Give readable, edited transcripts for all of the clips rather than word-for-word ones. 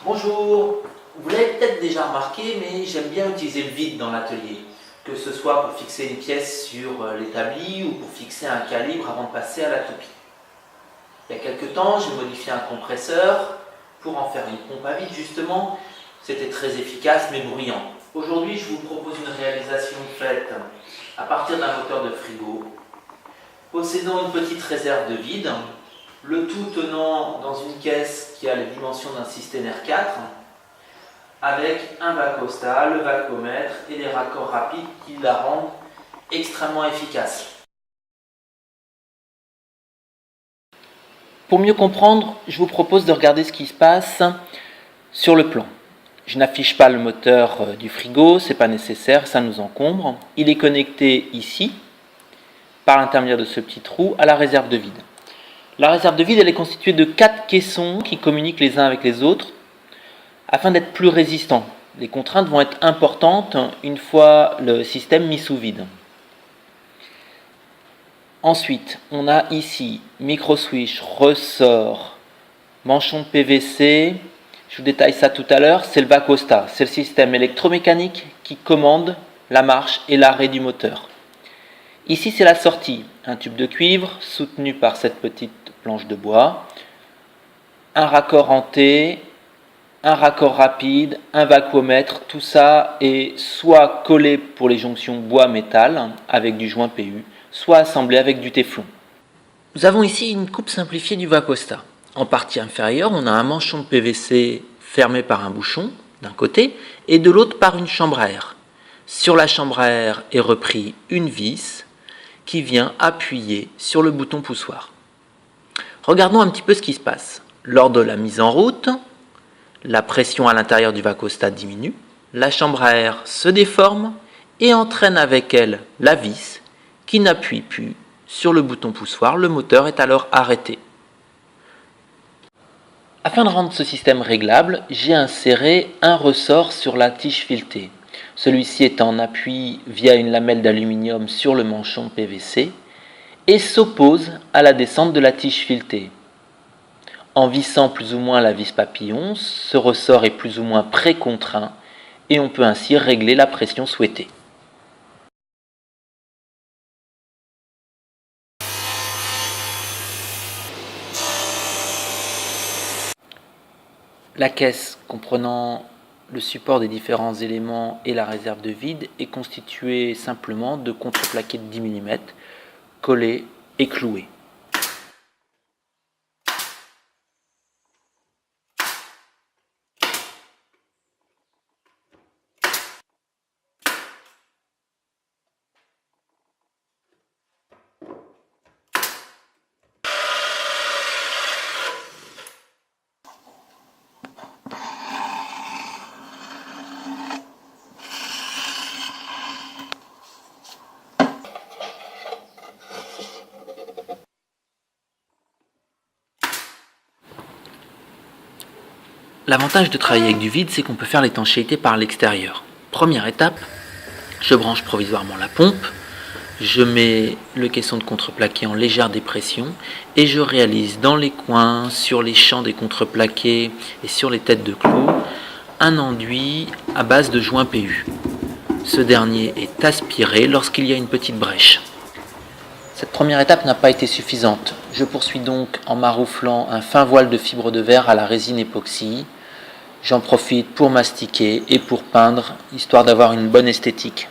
Bonjour, vous l'avez peut-être déjà remarqué, mais j'aime bien utiliser le vide dans l'atelier, que ce soit pour fixer une pièce sur l'établi ou pour fixer un calibre avant de passer à la toupie. Il y a quelques temps, j'ai modifié un compresseur pour en faire une pompe à vide justement. C'était très efficace mais bruyant. Aujourd'hui, je vous propose une réalisation faite à partir d'un moteur de frigo, possédant une petite réserve de vide, le tout tenant dans une caisse qui a les dimensions d'un Système R4, avec un Vacosta, le vacomètre et des raccords rapides qui la rendent extrêmement efficace. Pour mieux comprendre, je vous propose de regarder ce qui se passe sur le plan. Je n'affiche pas le moteur du frigo, c'est pas nécessaire, ça nous encombre. Il est connecté ici, par l'intermédiaire de ce petit trou, à la réserve de vide. La réserve de vide, elle est constituée de 4 caissons qui communiquent les uns avec les autres afin d'être plus résistants. Les contraintes vont être importantes une fois le système mis sous vide. Ensuite, on a ici micro-switch, ressort, manchon de PVC. Je vous détaille ça tout à l'heure. C'est le Vacosta, c'est le système électromécanique qui commande la marche et l'arrêt du moteur. Ici, c'est la sortie, un tube de cuivre soutenu par cette petite planche de bois, un raccord en T, un raccord rapide, un vacuomètre. Tout ça est soit collé pour les jonctions bois-métal avec du joint PU, soit assemblé avec du téflon. Nous avons ici une coupe simplifiée du Vacosta. En partie inférieure, on a un manchon de PVC fermé par un bouchon d'un côté et de l'autre par une chambre à air. Sur la chambre à air est repris une vis qui vient appuyer sur le bouton poussoir. Regardons un petit peu ce qui se passe. Lors de la mise en route, la pression à l'intérieur du Vacosta diminue, la chambre à air se déforme et entraîne avec elle la vis qui n'appuie plus sur le bouton poussoir. Le moteur est alors arrêté. Afin de rendre ce système réglable, j'ai inséré un ressort sur la tige filetée. Celui-ci est en appui via une lamelle d'aluminium sur le manchon PVC et s'oppose à la descente de la tige filetée. En vissant plus ou moins la vis papillon, ce ressort est plus ou moins précontraint et on peut ainsi régler la pression souhaitée. La caisse comprenant le support des différents éléments et la réserve de vide est constituée simplement de contreplaqués de 10 mm collés et cloués. L'avantage de travailler avec du vide, c'est qu'on peut faire l'étanchéité par l'extérieur. Première étape, je branche provisoirement la pompe, je mets le caisson de contreplaqué en légère dépression et je réalise dans les coins, sur les champs des contreplaqués et sur les têtes de clous, un enduit à base de joint PU. Ce dernier est aspiré lorsqu'il y a une petite brèche. Cette première étape n'a pas été suffisante. Je poursuis donc en marouflant un fin voile de fibre de verre à la résine époxy. J'en profite pour mastiquer et pour peindre, histoire d'avoir une bonne esthétique.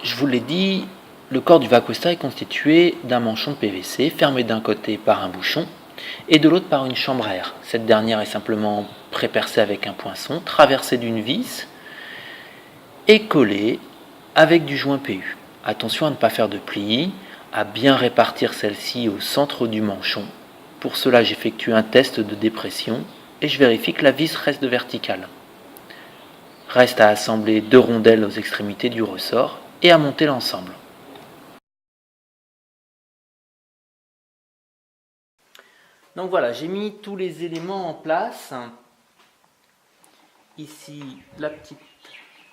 Je vous l'ai dit, le corps du Vacosta est constitué d'un manchon de PVC fermé d'un côté par un bouchon et de l'autre par une chambre à air. Cette dernière est simplement prépercée avec un poinçon, traversée d'une vis et collée avec du joint PU. Attention à ne pas faire de plis, à bien répartir celle-ci au centre du manchon. Pour cela, j'effectue un test de dépression et je vérifie que la vis reste verticale. Reste à assembler 2 rondelles aux extrémités du ressort et à monter l'ensemble. Donc voilà, j'ai mis tous les éléments en place. Ici, la petite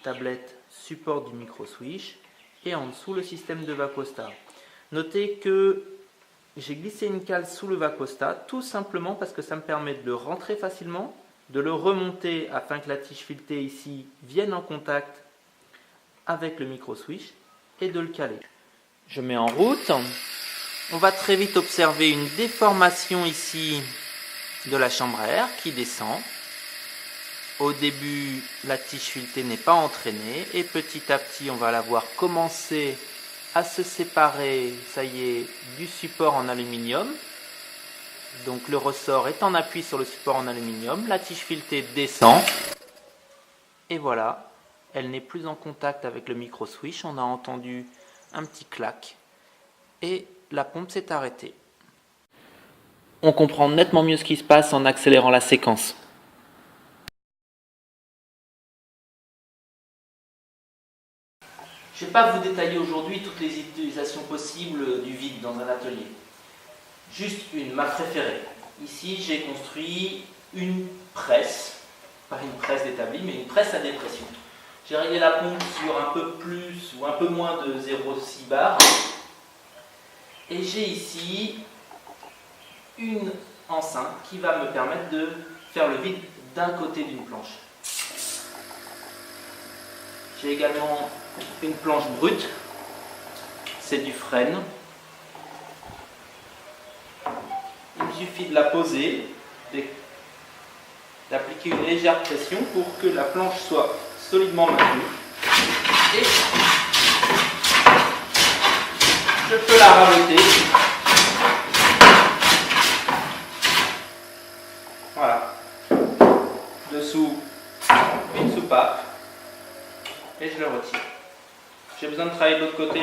tablette support du micro switch et en dessous le système de Vacosta. Notez que j'ai glissé une cale sous le Vacosta, tout simplement parce que ça me permet de le rentrer facilement, de le remonter afin que la tige filetée ici vienne en contact avec le micro switch et de le caler. Je mets en route. On va très vite observer une déformation ici de la chambre à air qui descend. Au début, la tige filetée n'est pas entraînée et petit à petit, on va la voir commencer à se séparer, ça y est, du support en aluminium. Donc le ressort est en appui sur le support en aluminium, la tige filetée descend et voilà, elle n'est plus en contact avec le micro switch. On a entendu un petit clac et la pompe s'est arrêtée. On comprend nettement mieux ce qui se passe en accélérant la séquence. Je ne vais pas vous détailler aujourd'hui toutes les utilisations possibles du vide dans un atelier. Juste une, ma préférée. Ici, j'ai construit une presse, pas une presse d'établi, mais une presse à dépression. J'ai réglé la pompe sur un peu plus ou un peu moins de 0,6 bar. Et j'ai ici une enceinte qui va me permettre de faire le vide d'un côté d'une planche. J'ai également une planche brute, c'est du frêne. Il me suffit de la poser, d'appliquer une légère pression pour que la planche soit solidement maintenue. Et je peux la raboter. Voilà. Dessous, une soupape. Et je le retire. J'ai besoin de travailler de l'autre côté,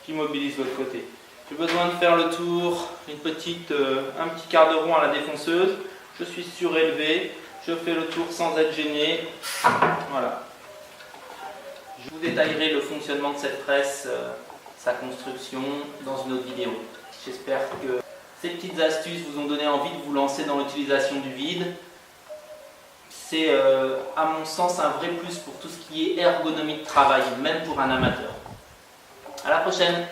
j'immobilise de l'autre côté. J'ai besoin de faire le tour, un petit quart de rond à la défonceuse. Je suis surélevé, je fais le tour sans être gêné. Voilà. Je vous détaillerai le fonctionnement de cette presse, sa construction, dans une autre vidéo. J'espère que ces petites astuces vous ont donné envie de vous lancer dans l'utilisation du vide. C'est à mon sens un vrai plus pour tout ce qui est ergonomie de travail, même pour un amateur. À la prochaine!